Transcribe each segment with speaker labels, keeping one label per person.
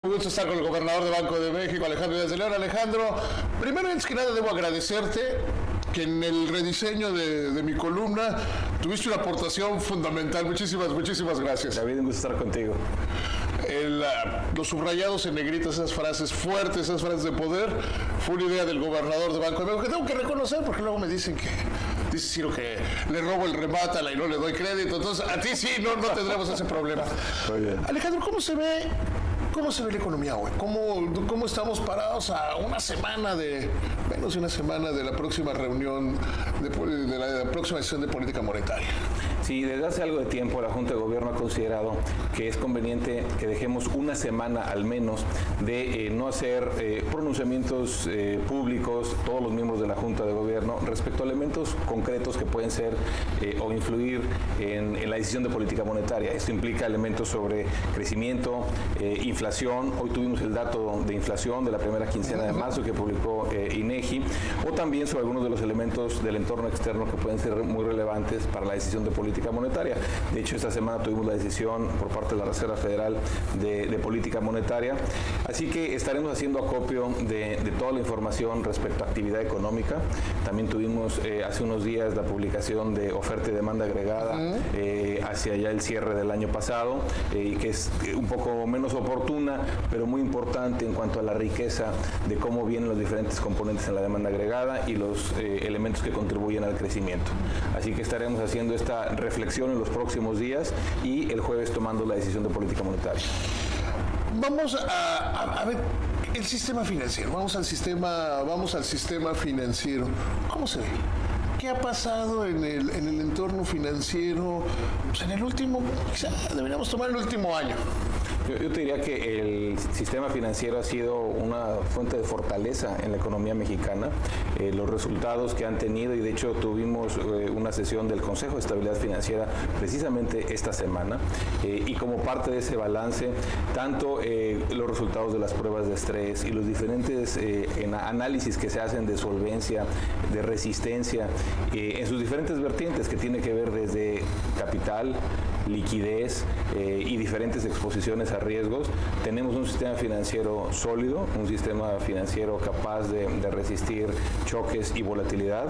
Speaker 1: Un gusto estar con el gobernador de Banco de México, Alejandro Díaz de León. Alejandro, primero antes que nada debo agradecerte que en el rediseño de mi columna tuviste una aportación fundamental. Muchísimas gracias.
Speaker 2: David, un gusto estar contigo.
Speaker 1: Los subrayados en negrita, esas frases fuertes, esas frases de poder, fue una idea del gobernador de Banco de México que tengo que reconocer porque luego me dicen que dice Ciro que le robo el remátala y no le doy crédito. Entonces a ti sí, no tendremos ese problema.
Speaker 2: Muy bien.
Speaker 1: Alejandro, ¿cómo se ve la economía hoy? ¿Cómo estamos parados a una semana menos de una semana de la próxima reunión, de la próxima sesión de política monetaria?
Speaker 2: Sí, desde hace algo de tiempo la Junta de Gobierno ha considerado que es conveniente que dejemos una semana al menos de no hacer pronunciamientos públicos, todos los miembros de la Junta de Gobierno, respecto a elementos concretos que pueden ser o influir en la decisión de política monetaria. Esto implica elementos sobre crecimiento, inflación. Hoy tuvimos el dato de inflación de la primera quincena de marzo que publicó INEGI, o también sobre algunos de los elementos del entorno externo que pueden ser muy relevantes para la decisión de política monetaria. De hecho, esta semana tuvimos la decisión por parte de la Reserva Federal de política monetaria. Así que estaremos haciendo acopio de toda la información respecto a actividad económica. También tuvimos hace unos días la publicación de oferta y demanda agregada hacia ya el cierre del año pasado, y que es un poco menos oportuna, pero muy importante en cuanto a la riqueza de cómo vienen los diferentes componentes en la demanda agregada y los elementos que contribuyen al crecimiento. Así que estaremos haciendo esta reflexión en los próximos días y el jueves tomando la decisión de política monetaria.
Speaker 1: Vamos a ver el sistema financiero. Vamos al sistema financiero. ¿Cómo se ve? ¿Qué ha pasado en el entorno financiero? Pues en el último, quizá deberíamos tomar el último año.
Speaker 2: Yo te diría que el sistema financiero ha sido una fuente de fortaleza en la economía mexicana. Los resultados que han tenido, y de hecho tuvimos una sesión del Consejo de Estabilidad Financiera precisamente esta semana, y como parte de ese balance, tanto los resultados de las pruebas de estrés y los diferentes análisis que se hacen de solvencia, de resistencia, en sus diferentes vertientes, que tiene que ver desde capital, liquidez y diferentes exposiciones a riesgos. Tenemos un sistema financiero sólido, un sistema financiero capaz de resistir choques y volatilidad,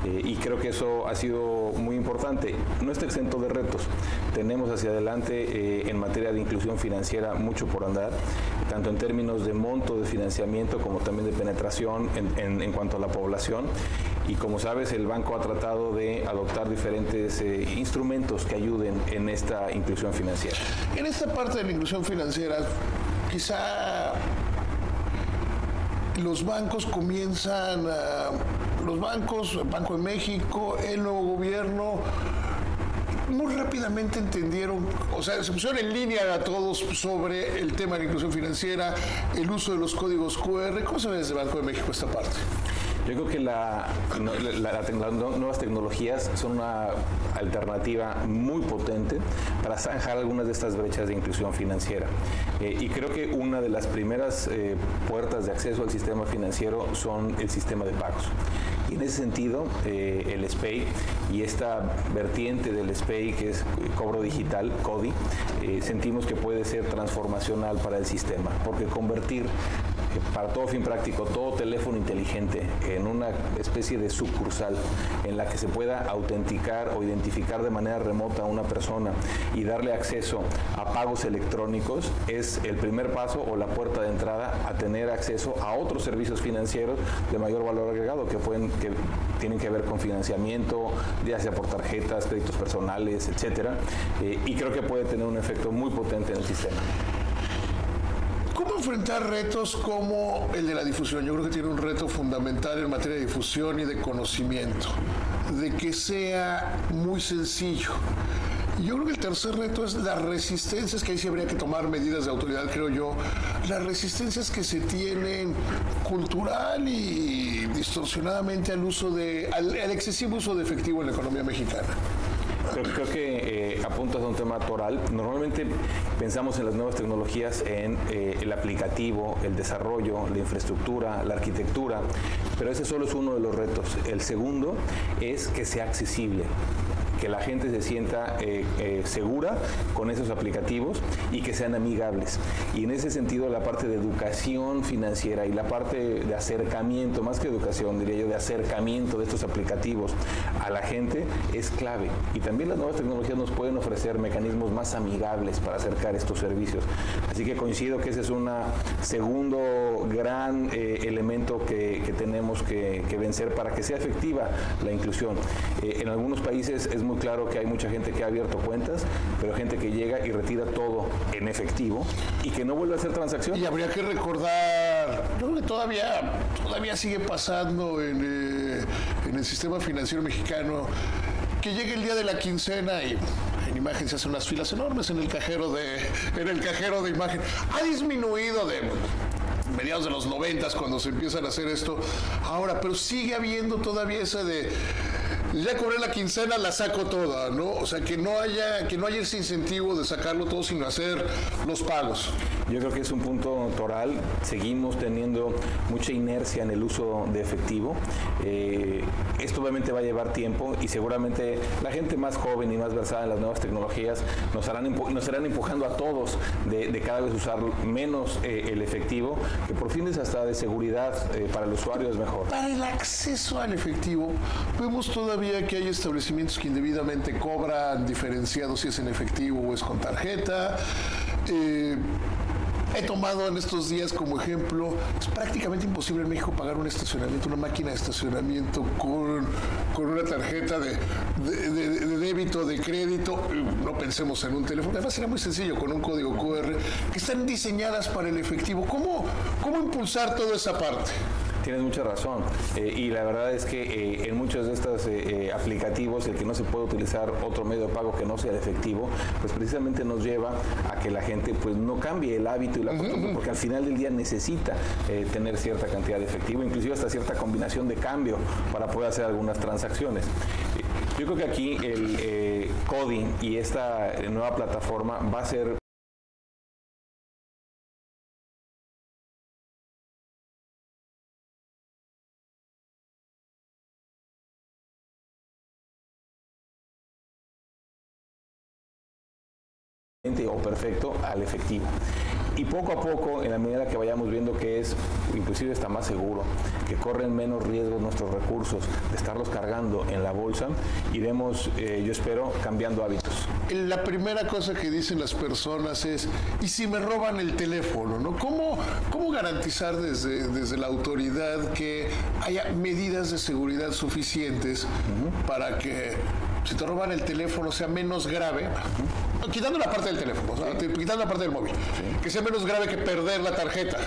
Speaker 2: y creo que eso ha sido muy importante. No está exento de retos. Tenemos hacia adelante en materia de inclusión financiera mucho por andar, tanto en términos de monto de financiamiento como también de penetración en cuanto a la población. Y como sabes, el banco ha tratado de adoptar diferentes instrumentos que ayuden en esta inclusión financiera.
Speaker 1: En esta parte de la inclusión financiera, quizá los bancos Banco de México, el nuevo gobierno, muy rápidamente entendieron, o sea, se pusieron en línea a todos sobre el tema de la inclusión financiera, el uso de los códigos QR. ¿Cómo se ve desde Banco de México esta parte?
Speaker 2: Yo creo que las nuevas tecnologías son una alternativa muy potente para zanjar algunas de estas brechas de inclusión financiera. Y creo que una de las primeras puertas de acceso al sistema financiero son el sistema de pagos. Y en ese sentido, el SPEI y esta vertiente del SPEI, que es cobro digital, CODI, sentimos que puede ser transformacional para el sistema, porque convertir para todo fin práctico todo teléfono inteligente en una especie de sucursal en la que se pueda autenticar o identificar de manera remota a una persona y darle acceso a pagos electrónicos es el primer paso o la puerta de entrada a tener acceso a otros servicios financieros de mayor valor agregado que tienen que ver con financiamiento, ya sea por tarjetas, créditos personales, etcétera, y creo que puede tener un efecto muy potente en el sistema.
Speaker 1: ¿Cómo enfrentar retos como el de la difusión? Yo creo que tiene un reto fundamental en materia de difusión y de conocimiento, de que sea muy sencillo. Yo creo que el tercer reto es las resistencias, que ahí sí habría que tomar medidas de autoridad, creo yo, las resistencias que se tienen cultural y distorsionadamente al excesivo uso de efectivo en la economía mexicana.
Speaker 2: Creo que apuntas a un tema toral. Normalmente pensamos en las nuevas tecnologías en el aplicativo, el desarrollo, la infraestructura, la arquitectura, pero ese solo es uno de los retos. El segundo es que sea accesible. que la gente se sienta segura con esos aplicativos y que sean amigables. Y en ese sentido, la parte de educación financiera y la parte de acercamiento, más que educación, diría yo, de acercamiento de estos aplicativos a la gente es clave. Y también las nuevas tecnologías nos pueden ofrecer mecanismos más amigables para acercar estos servicios. Así que coincido que ese es un segundo gran elemento que tenemos que vencer para que sea efectiva la inclusión. En algunos países es muy claro que hay mucha gente que ha abierto cuentas, pero gente que llega y retira todo en efectivo y que no vuelve a hacer transacciones.
Speaker 1: Y habría que recordar, yo creo que todavía sigue pasando en el sistema financiero mexicano, que llega el día de la quincena y en Imagen se hacen unas filas enormes en el cajero de Imagen. Ha disminuido de mediados de los 90 cuando se empiezan a hacer esto ahora, pero sigue habiendo todavía esa de ya cobré la quincena, la saco toda, ¿no? O sea, que no haya ese incentivo de sacarlo todo, sino hacer los pagos.
Speaker 2: Yo creo que es un punto toral. Seguimos teniendo mucha inercia en el uso de efectivo. Esto obviamente va a llevar tiempo y seguramente la gente más joven y más versada en las nuevas tecnologías nos estarán empujando a todos de cada vez usar menos el efectivo, que por fines hasta de seguridad para el usuario es mejor.
Speaker 1: Para el acceso al efectivo, vemos todavía que hay establecimientos que indebidamente cobran diferenciado si es en efectivo o es con tarjeta. He tomado en estos días como ejemplo, es prácticamente imposible en México pagar un estacionamiento, una máquina de estacionamiento con una tarjeta de débito, de crédito. No pensemos en un teléfono, además será muy sencillo, con un código QR, que están diseñadas para el efectivo. ¿Cómo impulsar toda esa parte?
Speaker 2: Tienes mucha razón y la verdad es que en muchos de estos aplicativos el que no se puede utilizar otro medio de pago que no sea el efectivo, pues precisamente nos lleva a que la gente pues no cambie el hábito y la costumbre, porque al final del día necesita tener cierta cantidad de efectivo, inclusive hasta cierta combinación de cambio para poder hacer algunas transacciones. Yo creo que aquí el coding y esta nueva plataforma va a ser o perfecto al efectivo. Y poco a poco, en la medida que vayamos viendo que es inclusive está más seguro, que corren menos riesgos nuestros recursos de estarlos cargando en la bolsa, iremos, yo espero, cambiando hábitos.
Speaker 1: La primera cosa que dicen las personas es, ¿y si me roban el teléfono? ¿No? ¿Cómo garantizar desde la autoridad que haya medidas de seguridad suficientes para que si te roban el teléfono sea menos grave, quitando la parte del teléfono, quitando la parte del móvil, que sea menos grave que perder la tarjeta?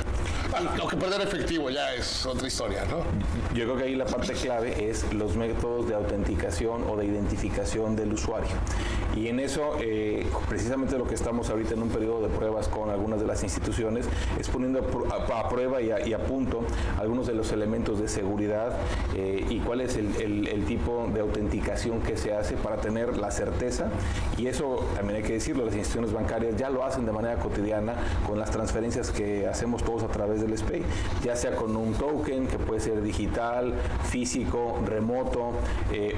Speaker 1: O que perder efectivo ya es otra historia, ¿no?
Speaker 2: Yo creo que ahí la parte clave es los métodos de autenticación o de identificación del usuario. Y en eso, precisamente lo que estamos ahorita en un periodo de pruebas con algunas de las instituciones, es poniendo a prueba y a punto algunos de los elementos de seguridad y cuál es el tipo de autenticación que se hace para tener la certeza. Y eso también hay que decirlo, las instituciones bancarias ya lo hacen de manera cotidiana con las transferencias que hacemos todos a través del SPEI, ya sea con un token que puede ser digital, físico, remoto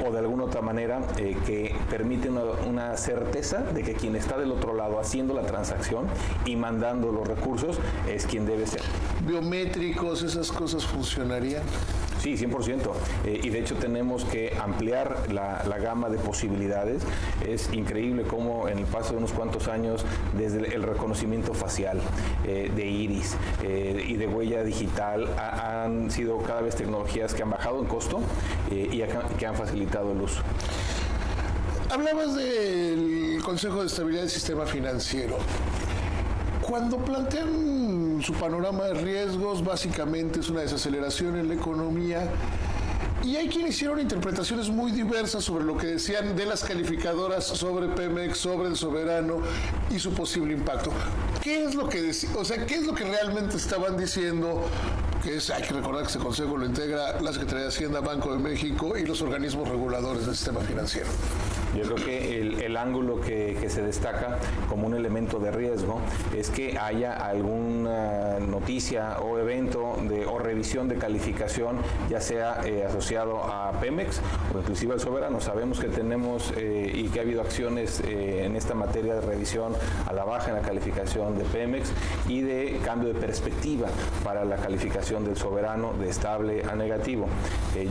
Speaker 2: o de alguna otra manera que permite una certeza de que quien está del otro lado haciendo la transacción y mandando los recursos es quien debe ser.
Speaker 1: ¿Biométricos, esas cosas funcionarían?
Speaker 2: Sí, 100%. Y de hecho tenemos que ampliar la gama de posibilidades. Es increíble cómo en el paso de unos cuantos años, desde el reconocimiento facial, de iris y de huella digital, han sido cada vez tecnologías que han bajado en costo y que han facilitado el uso.
Speaker 1: Hablabas del Consejo de Estabilidad del Sistema Financiero. Cuando plantean su panorama de riesgos, básicamente es una desaceleración en la economía. Y hay quienes hicieron interpretaciones muy diversas sobre lo que decían de las calificadoras sobre Pemex, sobre el soberano y su posible impacto. ¿Qué es lo que qué es lo que realmente estaban diciendo? Hay que recordar que ese consejo lo integra la Secretaría de Hacienda, Banco de México y los organismos reguladores del sistema financiero.
Speaker 2: Yo creo que el ángulo que se destaca como un elemento de riesgo es que haya alguna noticia noticia o evento o revisión de calificación, ya sea asociado a Pemex o inclusive al soberano. Sabemos que tenemos y que ha habido acciones en esta materia de revisión a la baja en la calificación de Pemex y de cambio de perspectiva para la calificación del soberano de estable a negativo.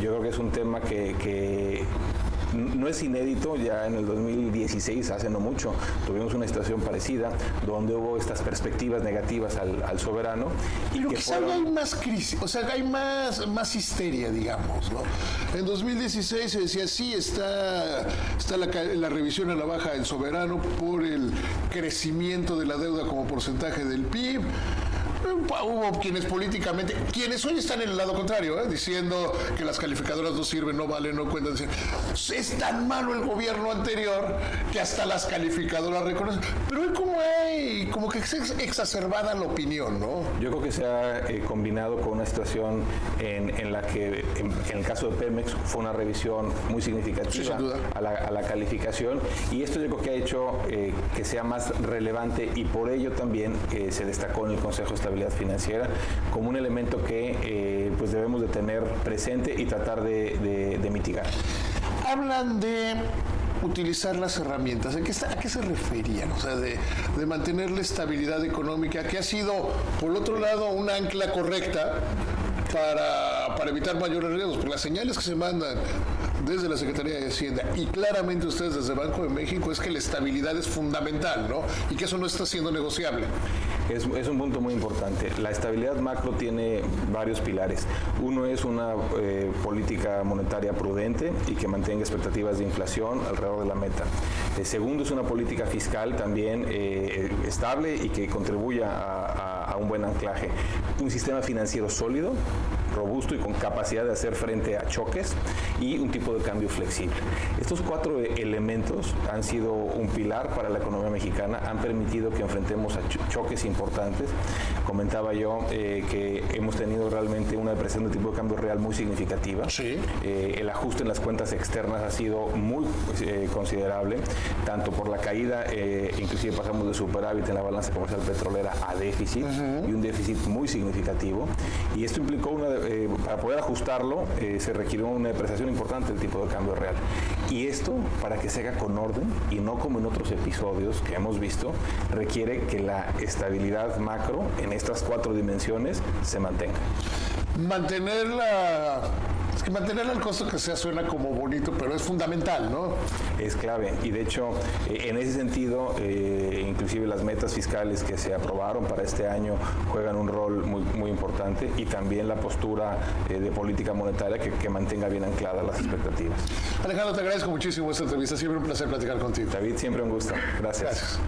Speaker 2: Yo creo que es un tema que no es inédito. Ya en el 2016, hace no mucho, tuvimos una situación parecida donde hubo estas perspectivas negativas al soberano.
Speaker 1: Pero quizá hay más crisis, o sea, hay más histeria, digamos, ¿no? En 2016 se decía, sí, está la revisión a la baja del soberano por el crecimiento de la deuda como porcentaje del PIB. Hubo quienes hoy están en el lado contrario, diciendo que las calificadoras no sirven, no valen, no cuentan. Es tan malo el gobierno anterior que hasta las calificadoras reconocen. Pero hoy como que es exacerbada la opinión, ¿no?
Speaker 2: Yo creo que se ha combinado con una situación en la que, en el caso de Pemex, fue una revisión muy significativa a la calificación, y esto yo creo que ha hecho que sea más relevante, y por ello también se destacó en el Consejo de Estabilidad Financiera como un elemento que pues debemos de tener presente y tratar de mitigar.
Speaker 1: Hablan de utilizar las herramientas. ¿A qué se referían? O sea, de mantener la estabilidad económica, que ha sido, por otro lado, un ancla correcta para evitar mayores riesgos, porque las señales que se mandan desde la Secretaría de Hacienda y claramente ustedes desde el Banco de México es que la estabilidad es fundamental, ¿no? Y que eso no está siendo negociable.
Speaker 2: Es un punto muy importante. La estabilidad macro tiene varios pilares. Uno es una política monetaria prudente y que mantenga expectativas de inflación alrededor de la meta. El segundo es una política fiscal también estable y que contribuya a un buen anclaje. Un sistema financiero sólido, robusto y con capacidad de hacer frente a choques, y un tipo de cambio flexible. Estos 4 elementos han sido un pilar para la economía mexicana, han permitido que enfrentemos a choques importantes. Comentaba yo que hemos tenido realmente una depresión de tipo de cambio real muy significativa.
Speaker 1: Sí.
Speaker 2: El ajuste en las cuentas externas ha sido muy considerable, tanto por la caída, inclusive pasamos de superávit en la balanza comercial petrolera a déficit, y un déficit muy significativo, y esto implicó para poder ajustarlo se requirió una depreciación importante del tipo de cambio real, y esto, para que se haga con orden y no como en otros episodios que hemos visto, requiere que la estabilidad macro en estas 4 dimensiones se mantenga.
Speaker 1: Mantenerla al costo que sea suena como bonito, pero es fundamental, ¿no?
Speaker 2: Es clave, y de hecho, en ese sentido, inclusive las metas fiscales que se aprobaron para este año juegan un rol muy, muy importante, y también la postura de política monetaria que mantenga bien ancladas las expectativas.
Speaker 1: Alejandro, te agradezco muchísimo esta entrevista, siempre un placer platicar contigo.
Speaker 2: David, siempre un gusto. Gracias.